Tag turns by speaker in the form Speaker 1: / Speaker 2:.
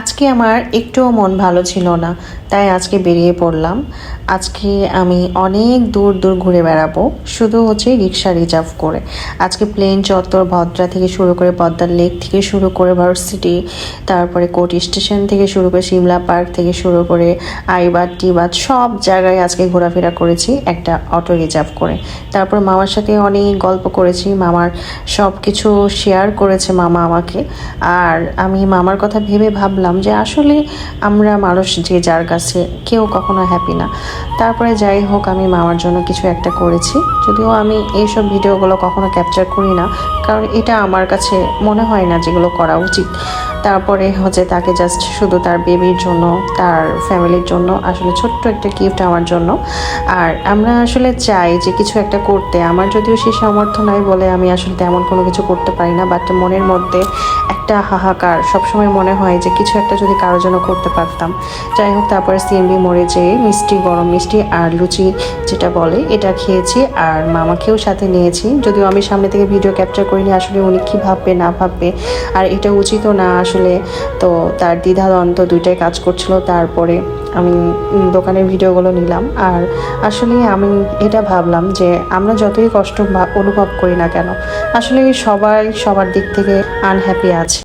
Speaker 1: আজকে আমার একটুও মন ভালো ছিল না, তাই আজকে বেরিয়ে পড়লাম। আজকে আমি অনেক দূর দূর ঘুরে বেড়াবো, শুধু হচ্ছে রিক্সা রিজার্ভ করে। আজকে প্লেন চত্বর, ভদ্রা থেকে শুরু করে পদ্মার লেক থেকে শুরু করে ভার্সিটি, তারপরে কোর্ট স্টেশন থেকে শুরু করে সিমলা পার্ক থেকে শুরু করে আইবাদ টিবাদ সব জায়গায় আজকে ঘোরাফেরা করেছি একটা অটো রিজার্ভ করে। তারপর মামার সাথে অনেক গল্প করেছি, মামার সব কিছু শেয়ার করেছে মামা আমাকে। আর আমি মামার কথা ভেবে ভাবলাম যে আসলে আমরা মানুষ যে যার কাছে কেউ কখনো হ্যাপি না। তারপরে যাই হোক, আমি মামার জন্য কিছু একটা করেছি, যদিও আমি এইসব ভিডিওগুলো কখনো ক্যাপচার করি না, কারণ এটা আমার কাছে মনে হয় না যেগুলো করা উচিত। তারপরে হচ্ছে তাকে জাস্ট শুধু তার বেবির জন্য, তার ফ্যামিলির জন্য আসলে ছোট্ট একটা গিফট আমার জন্য। আর আমরা আসলে চাই যে কিছু একটা করতে, আমার যদিও সেই সামর্থ্য নাই বলে আমি আসলে তেমন কোনো কিছু করতে পারি না, বাট মনের মধ্যে একটা হাহাকার সবসময় মনে হয় যে কিছু একটা যদি কারোর জন্য করতে পারতাম। যাই হোক, তারপরে সিএমবি মোড়ে যেয়ে মিষ্টি, গরম মিষ্টি আর লুচি যেটা বলে এটা খেয়েছি, আর মামাকেও সাথে নিয়েছি। যদিও আমি সামনে থেকে ভিডিও ক্যাপচার করিনি, আসলে উনি কী ভাববে না ভাববে, আর এটা উচিতও না আসলে। তো তার দ্বিধাদ্বন্দ্ব দুইটাই কাজ করছিল। তারপরে আমি দোকানের ভিডিওগুলো নিলাম। আর আসলে আমি এটা ভাবলাম যে আমরা যতই কষ্ট অনুভব করি না কেন, আসলে সবাই সবার দিক থেকে আনহ্যাপি আছে।